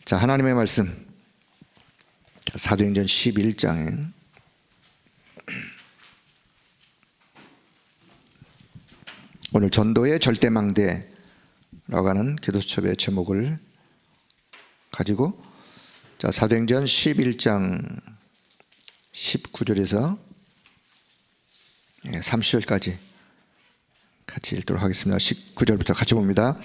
자, 하나님의 말씀 사도행전 11장에 오늘 전도의 절대망대라고 하는 기도수첩의 제목을 가지고 자, 사도행전 11장 19절에서 30절까지 같이 읽도록 하겠습니다. 19절부터 같이 봅니다.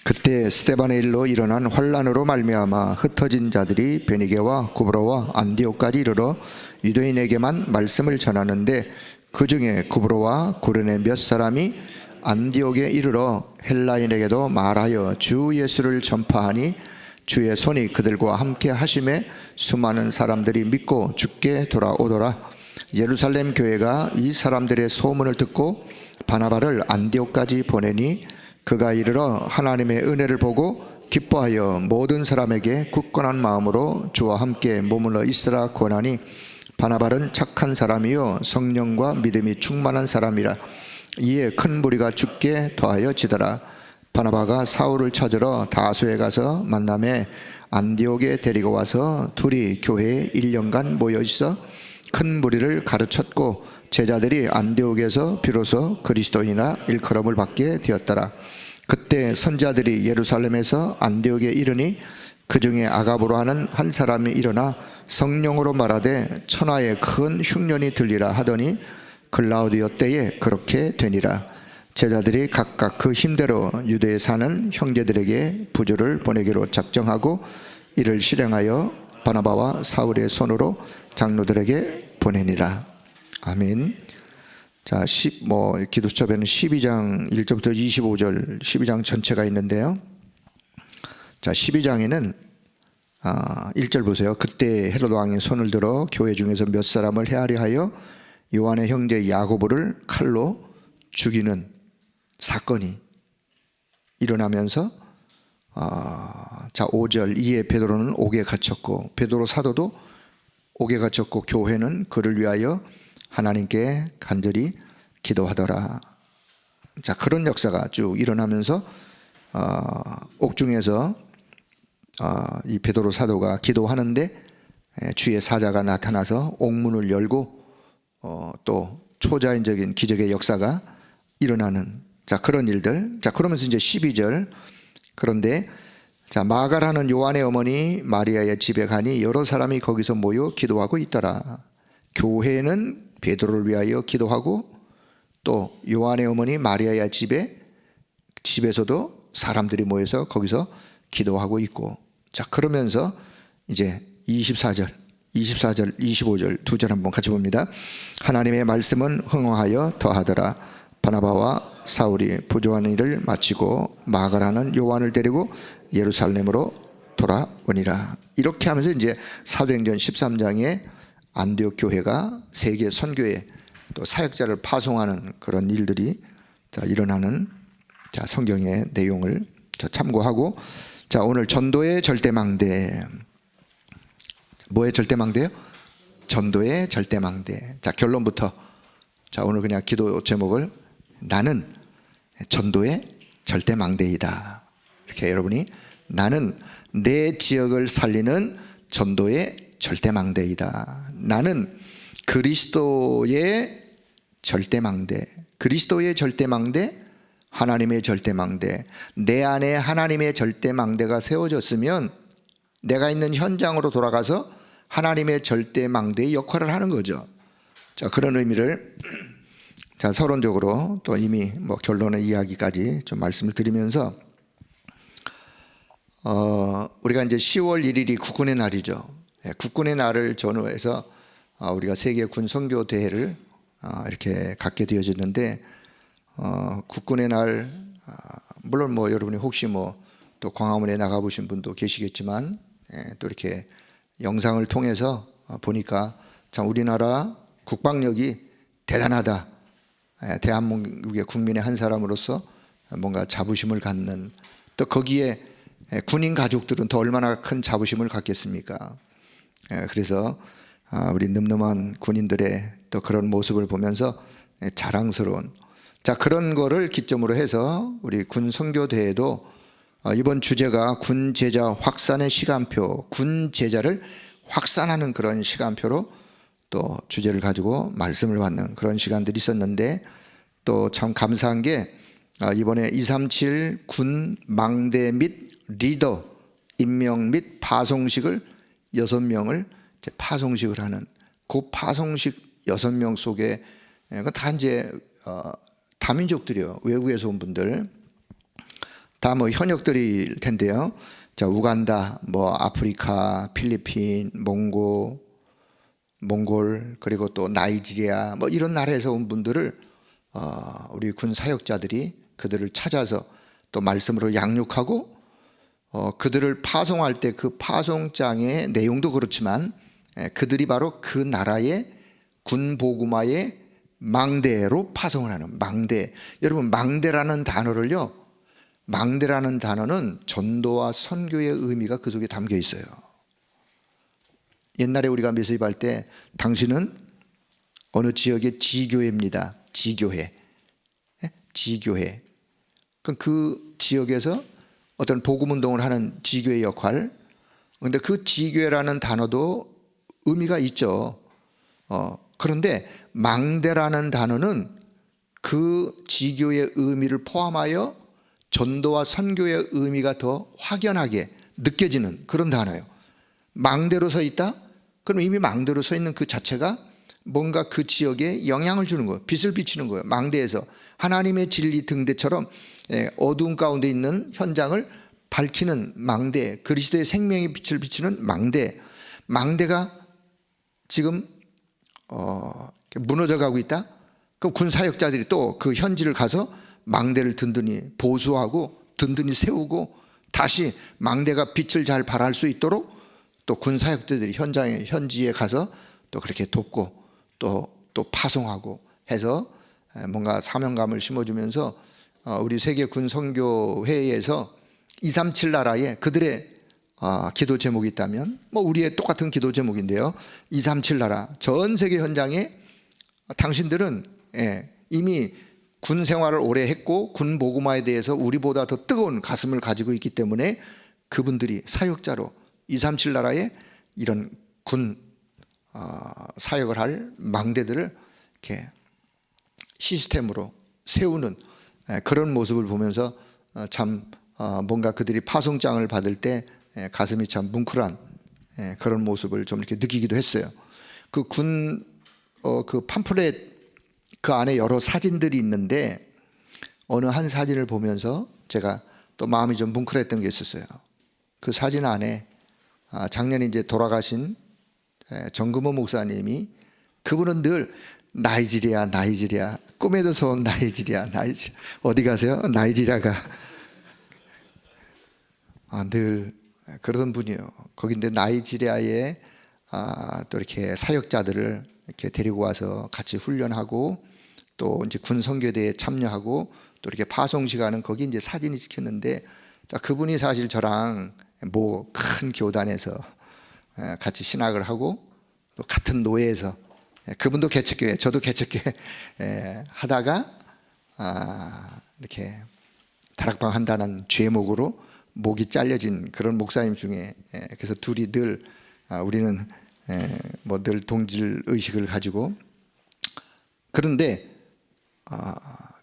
그때 스데반의 일로 일어난 환난으로 말미암아 흩어진 자들이 베니게와 구브로와 안디옥까지 이르러 유대인에게만 말씀을 전하는데 그 중에 구브로와 고르네 몇 사람이 안디옥에 이르러 헬라인에게도 말하여 주 예수를 전파하니 주의 손이 그들과 함께 하심에 수많은 사람들이 믿고 주께 돌아오더라. 예루살렘 교회가 이 사람들의 소문을 듣고 바나바를 안디옥까지 보내니 그가 이르러 하나님의 은혜를 보고 기뻐하여 모든 사람에게 굳건한 마음으로 주와 함께 머물러 있으라 권하니 바나바는 착한 사람이요 성령과 믿음이 충만한 사람이라. 이에 큰 무리가 주께 더하여 지더라. 바나바가 사울을 찾으러 다소에 가서 만남에 안디옥에 데리고 와서 둘이 교회에 1년간 모여 있어 큰 무리를 가르쳤고 제자들이 안디옥에서 비로소 그리스도인이나 일컬음을 받게 되었더라. 그때 선자들이 예루살렘에서 안디옥에 이르니 그 중에 아가보로 하는 한 사람이 일어나 성령으로 말하되 천하에 큰 흉년이 들리라 하더니 글라우디오 때에 그렇게 되니라. 제자들이 각각 그 힘대로 유대에 사는 형제들에게 부조를 보내기로 작정하고 이를 실행하여 바나바와 사울의 손으로 장로들에게 보내니라. 아멘. 자, 기도수첩에는 12장 1절부터 25절 12장 전체가 있는데요. 자, 12장에는 1절 보세요. 그때 헤로드 왕이 손을 들어 교회 중에서 몇 사람을 헤아려 하여 요한의 형제 야고보를 칼로 죽이는 사건이 일어나면서 자, 5절 이에 베드로는 옥에 갇혔고 베드로 사도도 옥에 갇혔고 교회는 그를 위하여 하나님께 간절히 기도하더라. 자, 그런 역사가 쭉 일어나면서 옥중에서 이 베드로 사도가 기도하는데 주의 사자가 나타나서 옥문을 열고 또 초자연적인 기적의 역사가 일어나는 자, 그런 일들. 자, 그러면서 이제 12절 그런데 자, 마가라는 요한의 어머니 마리아의 집에 가니 여러 사람이 거기서 모여 기도하고 있더라. 교회는 베드로를 위하여 기도하고 또 요한의 어머니 마리아의 집에서도 사람들이 모여서 거기서 기도하고 있고 자, 그러면서 이제 24절 25절 두 절 한번 같이 봅니다. 하나님의 말씀은 흥황하여 더하더라. 바나바와 사울이 부조하는 일을 마치고 마가라는 요한을 데리고 예루살렘으로 돌아오니라. 이렇게 하면서 이제 사도행전 13장에 안디옥 교회가 세계 선교에 또 사역자를 파송하는 그런 일들이 자, 일어나는 자, 성경의 내용을 자, 참고하고 자, 오늘 전도의 절대망대. 뭐의 절대망대요? 전도의 절대망대. 자, 결론부터 자, 오늘 그냥 기도 제목을 나는 전도의 절대망대이다. 이렇게 여러분이 나는 내 지역을 살리는 전도의 절대망대이다. 나는 그리스도의 절대망대, 그리스도의 절대망대, 하나님의 절대망대. 내 안에 하나님의 절대망대가 세워졌으면 내가 있는 현장으로 돌아가서 하나님의 절대망대의 역할을 하는 거죠. 자, 그런 의미를 자, 서론적으로 또 이미 결론의 이야기까지 좀 말씀을 드리면서 우리가 이제 10월 1일이 국군의 날이죠. 국군의 날을 전후해서 우리가 세계 군 선교 대회를 이렇게 갖게 되어졌는데 국군의 날 물론 여러분이 혹시 또 광화문에 나가 보신 분도 계시겠지만 또 이렇게 영상을 통해서 보니까 참 우리나라 국방력이 대단하다. 대한민국의 국민의 한 사람으로서 뭔가 자부심을 갖는 또 거기에 군인 가족들은 더 얼마나 큰 자부심을 갖겠습니까? 그래서 우리 늠름한 군인들의 또 그런 모습을 보면서 자랑스러운 자, 그런 거를 기점으로 해서 우리 군 선교대회도 이번 주제가 군 제자 확산의 시간표, 군 제자를 확산하는 그런 시간표로 또 주제를 가지고 말씀을 받는 그런 시간들이 있었는데, 또 참 감사한 게 이번에 237 군 망대 및 리더 임명 및 파송식을 6명을 파송식을 하는, 그 파송식 6명 속에 다 이제 다민족들이요, 외국에서 온 분들, 다 뭐 현역들일 텐데요. 자, 우간다, 뭐 아프리카, 필리핀, 몽골, 그리고 또 나이지리아, 뭐 이런 나라에서 온 분들을 우리 군 사역자들이 그들을 찾아서 또 말씀으로 양육하고, 그들을 파송할 때 그 파송장의 내용도 그렇지만 그들이 바로 그 나라의 군 보구마의 망대로 파송을 하는, 망대. 여러분, 망대라는 단어를요, 망대라는 단어는 전도와 선교의 의미가 그 속에 담겨 있어요. 옛날에 우리가 메시지할 때 당신은 어느 지역의 지교회입니다. 지교회. 지교회. 그 지역에서 어떤 복음운동을 하는 지교회 역할. 그런데 그 지교회라는 단어도 의미가 있죠. 그런데 망대라는 단어는 그 지교의 의미를 포함하여 전도와 선교의 의미가 더 확연하게 느껴지는 그런 단어예요. 망대로 서 있다? 그럼 이미 망대로 서 있는 그 자체가 뭔가 그 지역에 영향을 주는 거예요. 빛을 비추는 거예요. 망대에서 하나님의 진리 등대처럼 어두운 가운데 있는 현장을 밝히는 망대, 그리스도의 생명의 빛을 비추는 망대. 망대가 지금 무너져 가고 있다? 그럼 군 사역자들이 또 그 현지를 가서 망대를 든든히 보수하고 든든히 세우고 다시 망대가 빛을 잘 발할 수 있도록 또 군 사역자들이 현지에 가서 또 그렇게 돕고 또 파송하고 해서 뭔가 사명감을 심어주면서 우리 세계 군 선교회에서 237 나라에 그들의 기도 제목이 있다면 뭐 우리의 똑같은 기도 제목인데요. 237 나라 전 세계 현장에 당신들은 이미 군 생활을 오래 했고 군 복음화에 대해서 우리보다 더 뜨거운 가슴을 가지고 있기 때문에 그분들이 사역자로 237 나라에 이런 군 사역을 할 망대들을 이렇게 시스템으로 세우는 그런 모습을 보면서 참 뭔가 그들이 파송장을 받을 때 가슴이 참 뭉클한 그런 모습을 좀 이렇게 느끼기도 했어요. 그 군 그 팜플렛 그 안에 여러 사진들이 있는데 어느 한 사진을 보면서 제가 또 마음이 좀 뭉클했던 게 있었어요. 그 사진 안에 작년에 이제 돌아가신 정금호 목사님이, 그분은 늘 나이지리아 꿈에도 온 나이지리아 어디 가세요? 나이지리아가 늘 그러던 분이에요. 거기인데 나이지리아에 또 이렇게 사역자들을 이렇게 데리고 와서 같이 훈련하고 또 이제 군 선교대에 참여하고 또 이렇게 파송 시간은 거기 이제 사진이 찍혔는데, 그분이 사실 저랑 뭐 큰 교단에서 같이 신학을 하고 또 같은 노예에서, 그분도 개척교회 저도 개척교회 하다가 이렇게 다락방 한다는 죄목으로 목이 잘려진 그런 목사님 중에, 그래서 둘이 늘 우리는 뭐 늘 동질 의식을 가지고, 그런데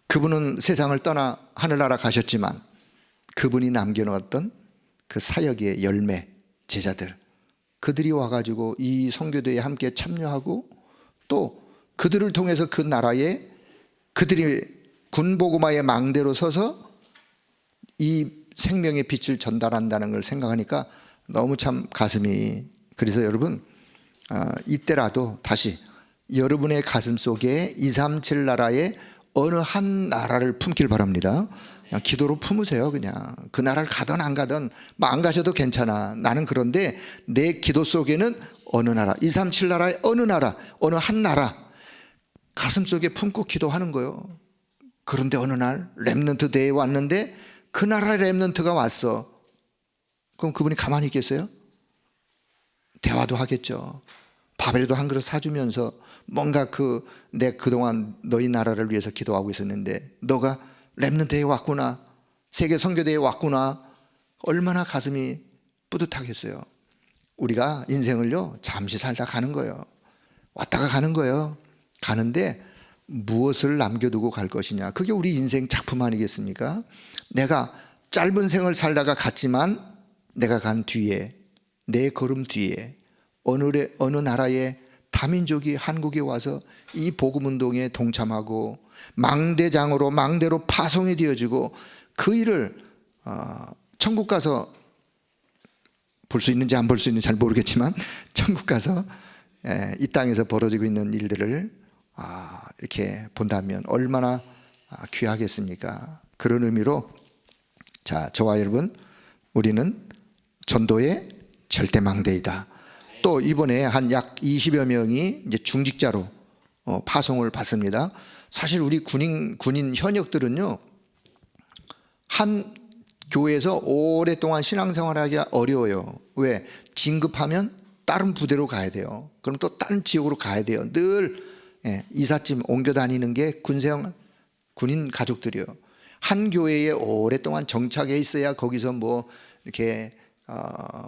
그분은 세상을 떠나 하늘나라 가셨지만 그분이 남겨놓았던 그 사역의 열매 제자들, 그들이 와가지고 이 선교대에 함께 참여하고 또 그들을 통해서 그 나라에 그들이 군복음화의 망대로 서서 이 생명의 빛을 전달한다는 걸 생각하니까 너무 참 가슴이, 그래서 여러분 이때라도 다시 여러분의 가슴 속에 237 나라의 어느 한 나라를 품길 바랍니다. 그냥 기도로 품으세요. 그냥 그 나라를 가든 안 가든 뭐 안 가셔도 괜찮아. 나는 그런데 내 기도 속에는 어느 나라, 237 나라의 어느 나라, 어느 한 나라 가슴 속에 품고 기도하는 거예요. 그런데 어느 날 렘넌트 대회에 왔는데 그 나라의 렘넌트가 왔어. 그럼 그분이 가만히 있겠어요? 대화도 하겠죠. 밥이라도 한 그릇 사주면서 뭔가 내 그동안 너희 나라를 위해서 기도하고 있었는데 너가 렘넌트에 왔구나, 세계 선교대에 왔구나, 얼마나 가슴이 뿌듯하겠어요. 우리가 인생을요 잠시 살다 가는 거예요. 왔다가 가는 거예요. 가는데 무엇을 남겨두고 갈 것이냐, 그게 우리 인생 작품 아니겠습니까? 내가 짧은 생을 살다가 갔지만 내가 간 뒤에, 내 걸음 뒤에 어느 나라의 다민족이 한국에 와서 이 복음운동에 동참하고 망대로 파송이 되어지고 그 일을 천국 가서 볼 수 있는지 안 볼 수 있는지 잘 모르겠지만 천국 가서 이 땅에서 벌어지고 있는 일들을 이렇게 본다면 얼마나 귀하겠습니까? 그런 의미로 자, 저와 여러분, 우리는 전도의 절대망대이다. 또 이번에 한 약 20여 명이 이제 중직자로 파송을 받습니다. 사실 우리 군인 현역들은요, 한 교회에서 오랫동안 신앙생활하기가 어려워요. 왜? 진급하면 다른 부대로 가야 돼요. 그럼 또 다른 지역으로 가야 돼요. 늘 이삿짐 옮겨 다니는 게 군인 가족들이요. 한 교회에 오랫동안 정착해 있어야 거기서 뭐 이렇게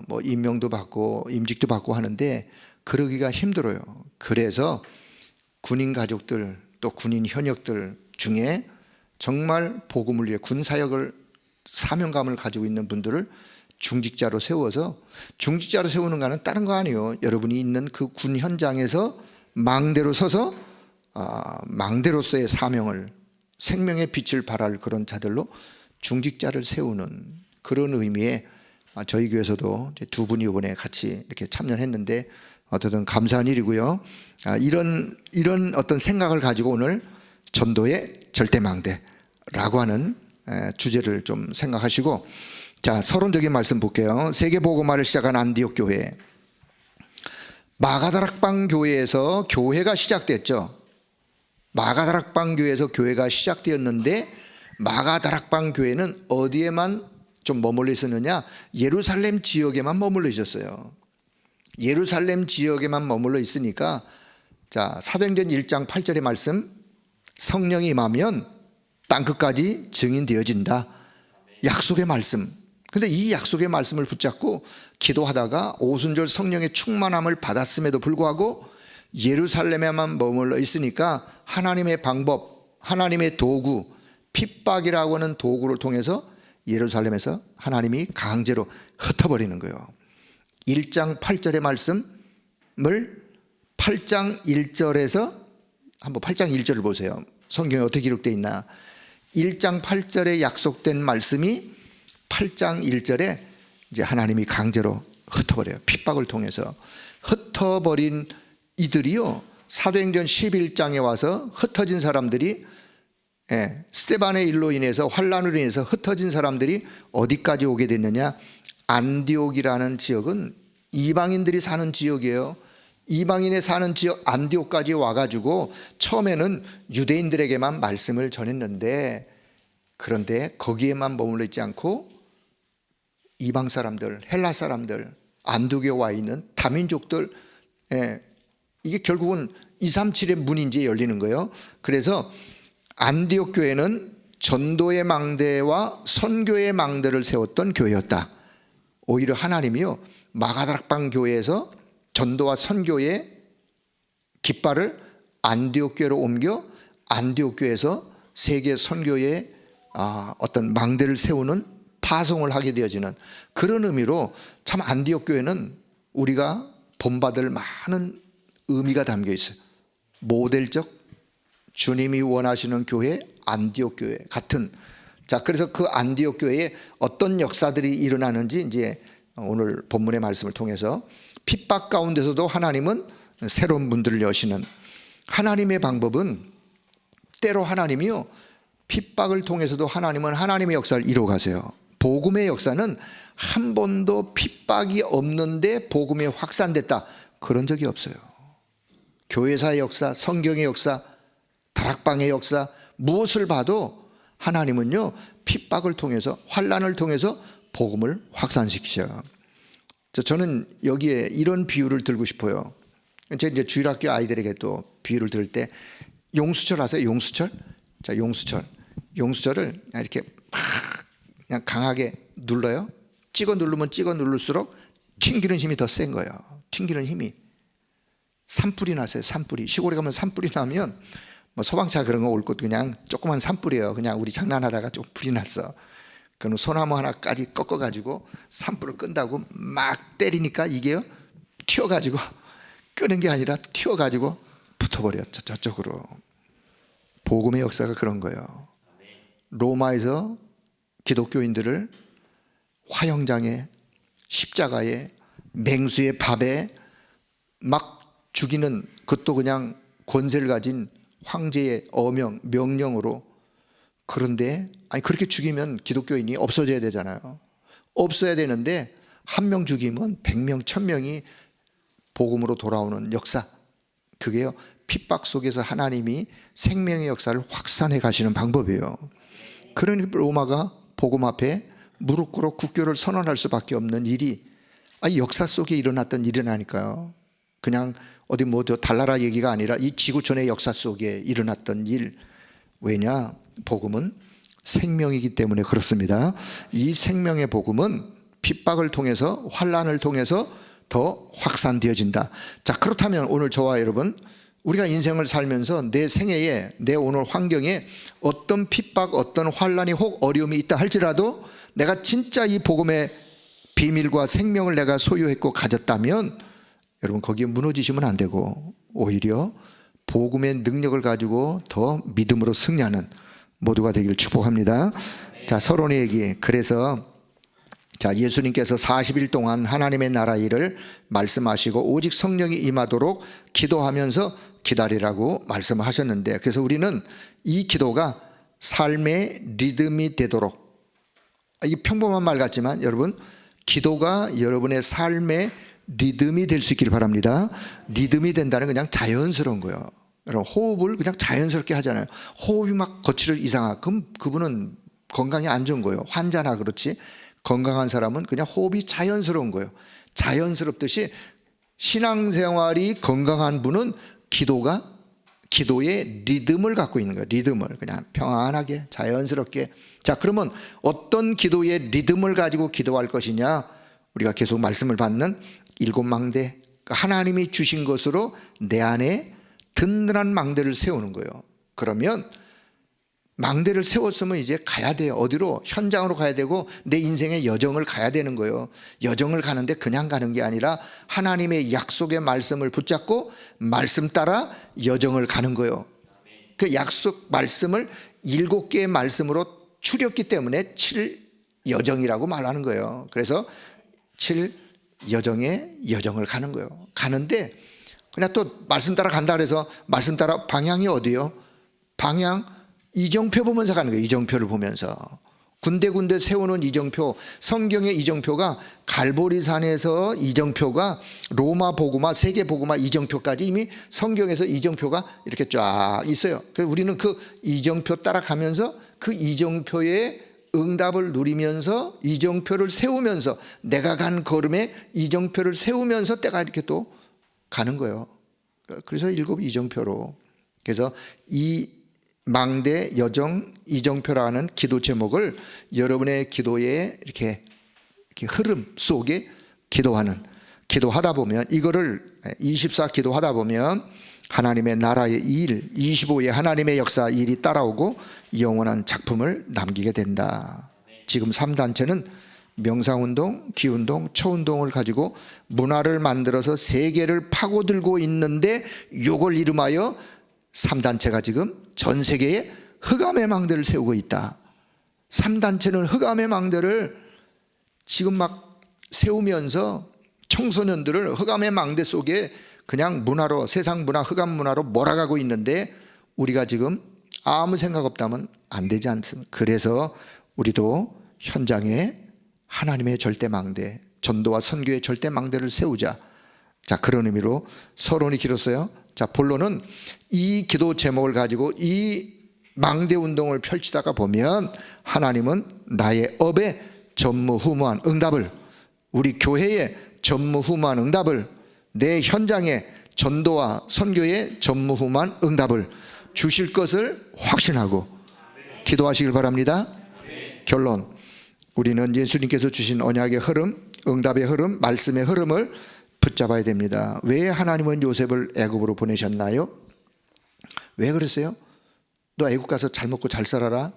뭐 임명도 받고 임직도 받고 하는데 그러기가 힘들어요. 그래서 군인 가족들 또 군인 현역들 중에 정말 복음을 위해 군 사역을 사명감을 가지고 있는 분들을 중직자로 세워서, 중직자로 세우는 거는 다른 거 아니에요. 여러분이 있는 그 군 현장에서 망대로 서서 망대로서의 사명을, 생명의 빛을 발할 그런 자들로 중직자를 세우는 그런 의미에 저희 교회에서도 두 분이 이번에 같이 이렇게 참여했는데 어쨌든 감사한 일이고요. 이런 어떤 생각을 가지고 오늘 전도의 절대망대라고 하는 주제를 좀 생각하시고, 자, 서론적인 말씀 볼게요. 세계복음화를 시작한 안디옥 교회, 마가다락방 교회에서 교회가 시작됐죠. 마가다락방 교회에서 교회가 시작되었는데 마가다락방 교회는 어디에만 좀 머물러 있었느냐? 예루살렘 지역에만 머물러 있었어요. 예루살렘 지역에만 머물러 있으니까, 자, 사도행전 1장 8절의 말씀, 성령이 임하면 땅끝까지 증인되어진다. 약속의 말씀. 근데 이 약속의 말씀을 붙잡고 기도하다가 오순절 성령의 충만함을 받았음에도 불구하고 예루살렘에만 머물러 있으니까 하나님의 방법, 하나님의 도구, 핍박이라고 하는 도구를 통해서 예루살렘에서 하나님이 강제로 흩어버리는 거예요. 1장 8절의 말씀을 8장 1절에서 한번 8장 1절을 보세요. 성경에 어떻게 기록되어 있나? 1장 8절에 약속된 말씀이 8장 1절에 이제 하나님이 강제로 흩어버려요. 핍박을 통해서 흩어버린 이들이요, 사도행전 11장에 와서 흩어진 사람들이, 스데반의 일로 인해서, 환란으로 인해서 흩어진 사람들이 어디까지 오게 됐느냐? 안디옥이라는 지역은 이방인들이 사는 지역이에요. 이방인의 사는 지역 안디옥까지 와가지고 처음에는 유대인들에게만 말씀을 전했는데, 그런데 거기에만 머물러 있지 않고 이방 사람들, 헬라 사람들, 안디옥에 와 있는 다민족들, 이게 결국은 237의 문이 이제 열리는 거예요. 그래서 안디옥 교회는 전도의 망대와 선교의 망대를 세웠던 교회였다. 오히려 하나님이요, 마가다락방 교회에서 전도와 선교의 깃발을 안디옥 교회로 옮겨 안디옥 교회에서 세계 선교의 어떤 망대를 세우는, 파송을 하게 되어지는 그런 의미로 참 안디옥 교회는 우리가 본받을 많은 의미가 담겨 있어요. 모델적, 주님이 원하시는 교회, 안디옥 교회 같은. 자, 그래서 그 안디옥 교회에 어떤 역사들이 일어나는지 이제 오늘 본문의 말씀을 통해서, 핍박 가운데서도 하나님은 새로운 문들을 여시는, 하나님의 방법은 때로 하나님이요, 핍박을 통해서도 하나님은 하나님의 역사를 이루어가세요. 복음의 역사는 한 번도 핍박이 없는데 복음이 확산됐다, 그런 적이 없어요. 교회사의 역사, 성경의 역사, 다락방의 역사, 무엇을 봐도 하나님은요, 핍박을 통해서, 환란을 통해서 복음을 확산시키셔요. 저는 여기에 이런 비유를 들고 싶어요. 제가 이제 주일학교 아이들에게 또 비유를 들을 때, 용수철 아세요? 용수철? 자, 용수철을 이렇게 막 그냥 강하게 눌러요. 찍어 누르면 찍어 누를수록 튕기는 힘이 더 센 거예요. 튕기는 힘이. 산불이 났어요. 산불이. 시골에 가면 산불이 나면 뭐 소방차 그런 거 올 것도 그냥 조그만 산불이에요. 그냥 우리 장난하다가 좀 불이 났어. 그럼 소나무 하나까지 꺾어가지고 산불을 끈다고 막 때리니까 이게요 튀어가지고 끄는 게 아니라 튀어가지고 붙어버렸죠. 저쪽으로. 복음의 역사가 그런 거예요. 로마에서 기독교인들을 화형장에, 십자가에, 맹수의 밥에 막 죽이는, 그것도 그냥 권세를 가진 황제의 어명, 명령으로. 그런데 아니 그렇게 죽이면 기독교인이 없어져야 되잖아요. 없어야 되는데 한 명 죽이면 100명, 1000명이 복음으로 돌아오는 역사. 그게요 핍박 속에서 하나님이 생명의 역사를 확산해 가시는 방법이에요. 그러니 로마가 복음 앞에 무릎 꿇어 국교를 선언할 수밖에 없는 일이 역사 속에 일어났던 일이라니까요. 그냥 어디 뭐 저 달나라 얘기가 아니라 이 지구촌의 역사 속에 일어났던 일. 왜냐? 복음은 생명이기 때문에 그렇습니다. 이 생명의 복음은 핍박을 통해서, 환난을 통해서 더 확산되어진다. 자, 그렇다면 오늘 저와 여러분, 우리가 인생을 살면서 내 생애에, 내 오늘 환경에 어떤 핍박, 어떤 환난이 혹 어려움이 있다 할지라도 내가 진짜 이 복음의 비밀과 생명을 내가 소유했고 가졌다면 여러분 거기에 무너지시면 안 되고 오히려 복음의 능력을 가지고 더 믿음으로 승리하는 모두가 되기를 축복합니다. 자, 서론의 얘기. 그래서 자, 예수님께서 40일 동안 하나님의 나라 일을 말씀하시고 오직 성령이 임하도록 기도하면서 기다리라고 말씀하셨는데, 그래서 우리는 이 기도가 삶의 리듬이 되도록, 이게 평범한 말 같지만 여러분 기도가 여러분의 삶의 리듬이 될 수 있기를 바랍니다. 리듬이 된다는 건 그냥 자연스러운 거예요. 여러분 호흡을 그냥 자연스럽게 하잖아요. 호흡이 막 거칠어 이상하, 그럼 그분은 건강에 안 좋은 거예요. 환자나 그렇지 건강한 사람은 그냥 호흡이 자연스러운 거예요. 자연스럽듯이 신앙생활이 건강한 분은 기도의 리듬을 갖고 있는 거예요. 리듬을 그냥 평안하게 자연스럽게. 자, 그러면 어떤 기도의 리듬을 가지고 기도할 것이냐? 우리가 계속 말씀을 받는 일곱 망대, 하나님이 주신 것으로 내 안에 든든한 망대를 세우는 거예요. 그러면 망대를 세웠으면 이제 가야 돼요. 어디로? 현장으로 가야 되고 내 인생의 여정을 가야 되는 거예요. 여정을 가는데 그냥 가는 게 아니라 하나님의 약속의 말씀을 붙잡고 말씀 따라 여정을 가는 거예요. 그 약속 말씀을 7개의 말씀으로 추렸기 때문에 7여정이라고 말하는 거예요. 그래서 7여정의 여정을 가는 거예요. 가는데 그냥 또 말씀 따라 간다 그래서 말씀 따라 방향이 어디요? 방향 이정표 보면서 가는 거예요. 이정표를 보면서 군데군데 세우는 이정표, 성경의 이정표가 갈보리산에서 이정표가 로마 복음화, 세계 복음화 이정표까지 이미 성경에서 이정표가 이렇게 쫙 있어요. 그래서 우리는 그 이정표 따라가면서 그 이정표의 응답을 누리면서 이정표를 세우면서 내가 간 걸음에 이정표를 세우면서 때가 이렇게 또 가는 거예요. 그래서 7 이정표로. 그래서 이 망대 여정 이정표라는 기도 제목을 여러분의 기도의 이렇게 흐름 속에 기도하다 보면 이거를 24 기도하다 보면 하나님의 나라의 일, 25의 하나님의 역사 일이 따라오고 영원한 작품을 남기게 된다. 지금 3단체는 명상운동, 기운동, 초운동을 가지고 문화를 만들어서 세계를 파고들고 있는데 요걸 이름하여 3단체가 지금 전 세계에 흑암의 망대를 세우고 있다. 3단체는 흑암의 망대를 지금 막 세우면서 청소년들을 흑암의 망대 속에 그냥 문화로, 세상 문화, 흑암 문화로 몰아가고 있는데 우리가 지금 아무 생각 없다면 안 되지 않습니까? 그래서 우리도 현장에 하나님의 절대 망대, 전도와 선교의 절대 망대를 세우자. 자, 그런 의미로 서론이 길었어요. 자, 본론은 이 기도 제목을 가지고 이 망대 운동을 펼치다가 보면 하나님은 나의 업에 전무후무한 응답을, 우리 교회에 전무후무한 응답을, 내 현장에 전도와 선교에 전무후무한 응답을 주실 것을 확신하고 기도하시길 바랍니다. 결론, 우리는 예수님께서 주신 언약의 흐름, 응답의 흐름, 말씀의 흐름을 붙잡아야 됩니다. 왜 하나님은 요셉을 애굽으로 보내셨나요? 왜 그랬어요? 너 애굽 가서 잘 먹고 잘 살아라?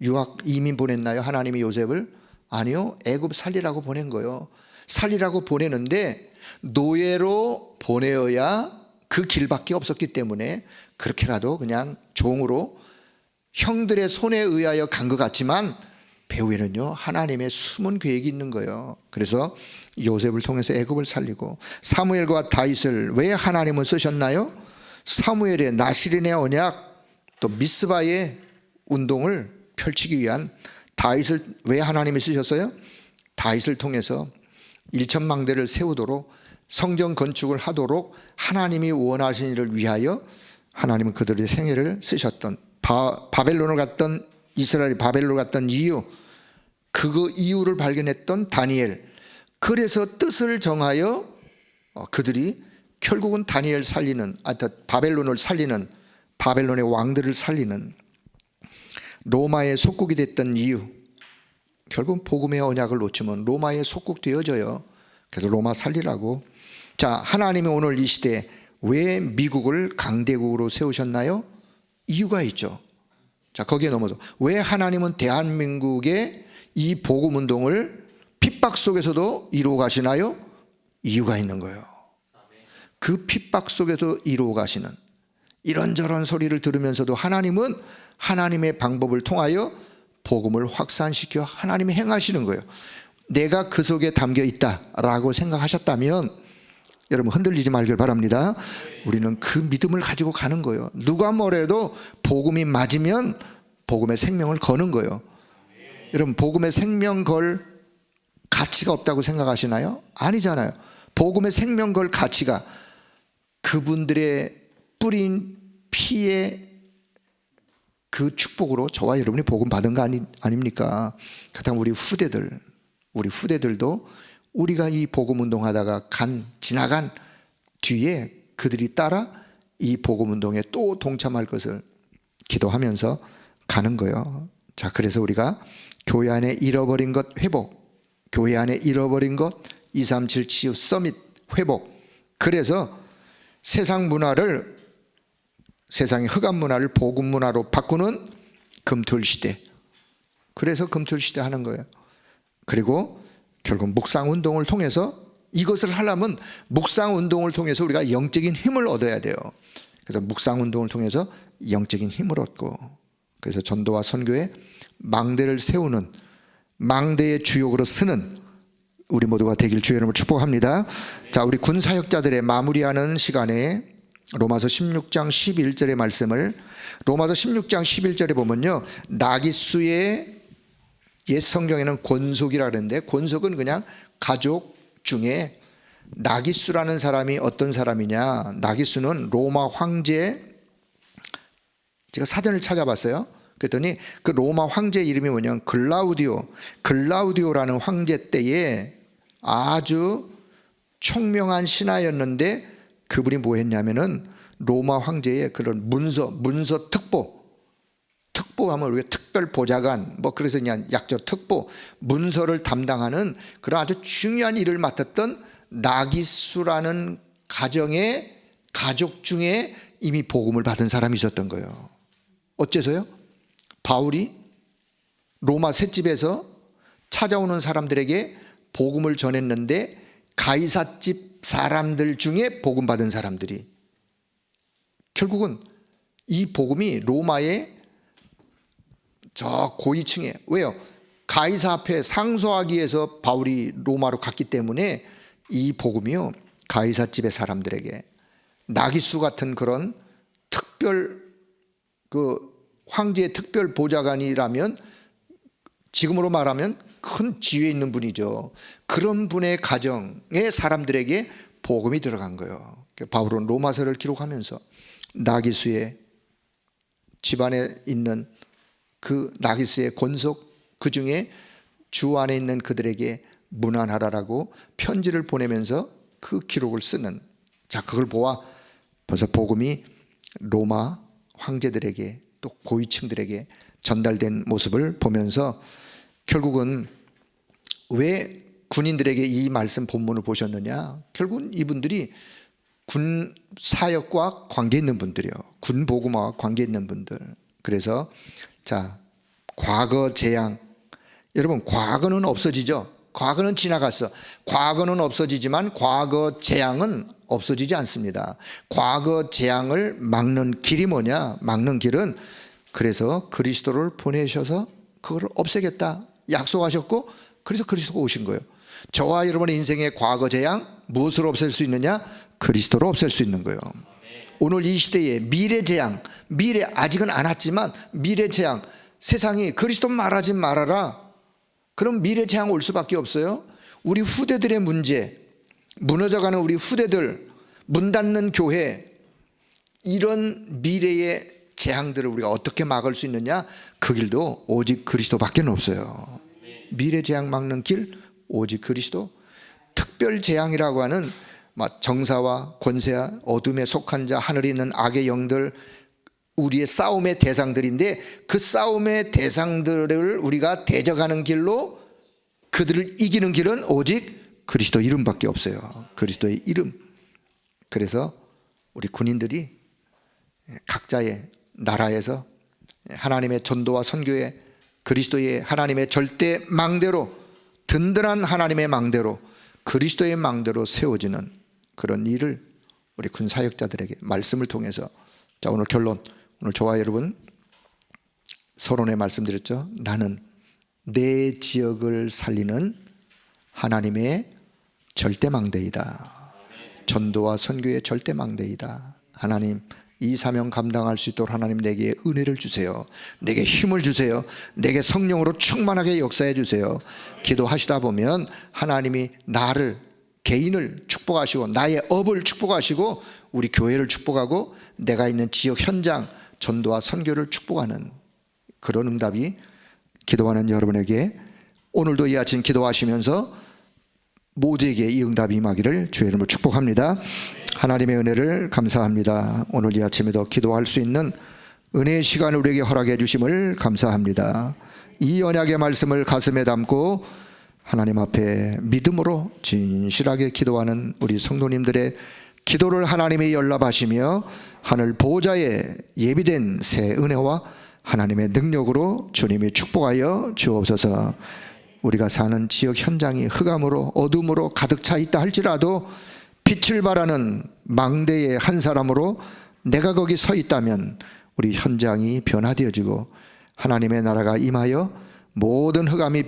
유학 이민 보냈나요? 하나님이 요셉을? 아니요. 애굽 살리라고 보낸 거예요. 살리라고 보내는데 노예로 보내어야 그 길밖에 없었기 때문에 그렇게라도 그냥 종으로 형들의 손에 의하여 간 것 같지만 배후에는요 하나님의 숨은 계획이 있는 거예요. 그래서 요셉을 통해서 애굽을 살리고, 사무엘과 다윗을 왜 하나님은 쓰셨나요? 사무엘의 나실인의 언약, 또 미스바의 운동을 펼치기 위한, 다윗을 왜 하나님이 쓰셨어요? 다윗을 통해서 일천망대를 세우도록, 성전 건축을 하도록 하나님이 원하신 일을 위하여 하나님은 그들의 생애를 쓰셨던, 바벨론을 갔던, 이스라엘이 바벨론을 갔던 이유, 그 이유를 발견했던 다니엘, 그래서 뜻을 정하여 그들이 결국은 다니엘 살리는, 바벨론을 살리는, 바벨론의 왕들을 살리는, 로마의 속국이 됐던 이유, 결국 복음의 언약을 놓치면 로마의 속국 되어져요. 그래서 로마 살리라고. 자, 하나님이 오늘 이 시대에 왜 미국을 강대국으로 세우셨나요? 이유가 있죠. 자, 거기에 넘어서 왜 하나님은 대한민국의 이 복음운동을 핍박 속에서도 이루어 가시나요? 이유가 있는 거예요. 그 핍박 속에도 이루어 가시는, 이런저런 소리를 들으면서도 하나님은 하나님의 방법을 통하여 복음을 확산시켜 하나님이 행하시는 거예요. 내가 그 속에 담겨 있다라고 생각하셨다면 여러분 흔들리지 말길 바랍니다. 우리는 그 믿음을 가지고 가는 거예요. 누가 뭐래도 복음이 맞으면 복음의 생명을 거는 거예요. 여러분 복음의 생명 걸 가치가 없다고 생각하시나요? 아니잖아요. 복음의 생명 걸 가치가 그분들의 뿌린 피의 그 축복으로 저와 여러분이 복음 받은 거 아닙니까? 그렇다면 우리 후대들도 우리가 이 복음 운동하다가 지나간 뒤에 그들이 따라 이 복음 운동에 또 동참할 것을 기도하면서 가는 거예요. 자, 그래서 우리가 교회 안에 잃어버린 것 회복, 교회 안에 잃어버린 것 237 치유 서밋 회복. 그래서 세상 문화를, 세상의 흑암 문화를 복음 문화로 바꾸는 금토일 시대. 그래서 금토일 시대 하는 거예요. 그리고 결국 묵상 운동을 통해서, 이것을 하려면 묵상 운동을 통해서 우리가 영적인 힘을 얻어야 돼요. 그래서 묵상 운동을 통해서 영적인 힘을 얻고, 그래서 전도와 선교에 망대를 세우는, 망대의 주역으로 쓰는 우리 모두가 되길 주의 이름으로 축복합니다. 자, 우리 군 사역자들의 마무리하는 시간에 로마서 16장 11절의 말씀을, 로마서 16장 11절에 보면요, 나깃수의 옛 성경에는 권속이라 그랬는데, 권속은 그냥 가족 중에 나깃수라는 사람이 어떤 사람이냐, 나깃수는 로마 황제, 제가 사전을 찾아봤어요. 그랬더니 그 로마 황제 이름이 뭐냐면 글라우디오라는 황제 때에 아주 총명한 신하였는데, 그분이 뭐 했냐면은 로마 황제의 그런 문서 특보하면 우리가 특별 보좌관, 뭐 그래서 그냥 약자 특보, 문서를 담당하는 그런 아주 중요한 일을 맡았던 나깃수라는 가정의 가족 중에 이미 복음을 받은 사람이 있었던 거예요. 어째서요? 바울이 로마 셋집에서 찾아오는 사람들에게 복음을 전했는데 가이사집 사람들 중에 복음 받은 사람들이, 결국은 이 복음이 로마의 저 고위층에, 왜요? 가이사 앞에 상소하기 위해서 바울이 로마로 갔기 때문에 이 복음이요, 가이사 집의 사람들에게, 나깃수 같은 그런 특별 황제의 특별 보좌관이라면 지금으로 말하면 큰 지위에 있는 분이죠. 그런 분의 가정의 사람들에게 복음이 들어간 거예요. 바울은 로마서를 기록하면서 나깃수의 집안에 있는 그 나깃수의 권속, 그 중에 주 안에 있는 그들에게 문안하라라고 편지를 보내면서 그 기록을 쓰는, 자, 그걸 보아 벌써 복음이 로마 황제들에게 또 고위층들에게 전달된 모습을 보면서 결국은 왜 군인들에게 이 말씀 본문을 보셨느냐? 결국은 이분들이 군 사역과 관계 있는 분들이요. 군 복음화와 관계 있는 분들. 그래서 자, 과거 재앙. 여러분, 과거는 없어지죠. 과거는 지나갔어. 과거는 없어지지만 과거 재앙은 없어지지 않습니다. 과거 재앙을 막는 길이 뭐냐? 막는 길은 그래서 그리스도를 보내셔서 그걸 없애겠다 약속하셨고, 그래서 그리스도가 오신 거예요. 저와 여러분의 인생의 과거 재앙 무엇으로 없앨 수 있느냐? 그리스도로 없앨 수 있는 거예요. 오늘 이 시대의 미래 재앙, 미래 아직은 안 왔지만 미래 재앙, 세상이 그리스도 말하지 말아라. 그럼 미래 재앙 올 수밖에 없어요. 우리 후대들의 문제, 무너져가는 우리 후대들, 문 닫는 교회, 이런 미래의 재앙들을 우리가 어떻게 막을 수 있느냐? 그 길도 오직 그리스도밖에 없어요. 미래 재앙 막는 길 오직 그리스도. 특별 재앙이라고 하는 정사와 권세와 어둠에 속한 자, 하늘에 있는 악의 영들, 우리의 싸움의 대상들인데 그 싸움의 대상들을 우리가 대적하는 길로 그들을 이기는 길은 오직 그리스도 이름밖에 없어요. 그리스도의 이름. 그래서 우리 군인들이 각자의 나라에서 하나님의 전도와 선교에 그리스도의 하나님의 절대 망대로, 든든한 하나님의 망대로, 그리스도의 망대로 세워지는 그런 일을 우리 군 사역자들에게 말씀을 통해서. 자, 오늘 결론. 오늘 저와 여러분 서론에 말씀드렸죠. 나는 내 지역을 살리는 하나님의 절대 망대이다. 전도와 선교의 절대 망대이다. 하나님, 이 사명 감당할 수 있도록 하나님 내게 은혜를 주세요. 내게 힘을 주세요. 내게 성령으로 충만하게 역사해 주세요. 기도하시다 보면 하나님이 나를, 개인을 축복하시고 나의 업을 축복하시고 우리 교회를 축복하고 내가 있는 지역 현장 전도와 선교를 축복하는 그런 응답이 기도하는 여러분에게 오늘도 이 아침 기도하시면서 모두에게 이 응답이 임하기를 주의 이름으로 축복합니다. 하나님의 은혜를 감사합니다. 오늘 이 아침에도 기도할 수 있는 은혜의 시간을 우리에게 허락해 주심을 감사합니다. 이 언약의 말씀을 가슴에 담고 하나님 앞에 믿음으로 진실하게 기도하는 우리 성도님들의 기도를 하나님이 연락하시며 하늘 보좌에 예비된 새 은혜와 하나님의 능력으로 주님이 축복하여 주옵소서. 우리가 사는 지역 현장이 흑암으로 어둠으로 가득 차 있다 할지라도 빛을 발하는 망대의 한 사람으로 내가 거기 서 있다면 우리 현장이 변화되어지고 하나님의 나라가 임하여 모든 흑암이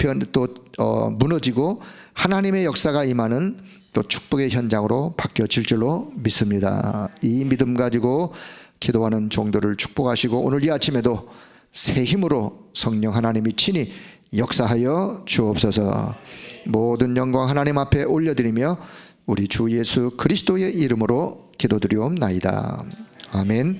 무너지고 하나님의 역사가 임하는 또 축복의 현장으로 바뀌어질 줄로 믿습니다. 이 믿음 가지고 기도하는 종들을 축복하시고 오늘 이 아침에도 새 힘으로 성령 하나님이 친히 역사하여 주옵소서. 모든 영광 하나님 앞에 올려드리며 우리 주 예수 그리스도의 이름으로 기도드리옵나이다. 아멘.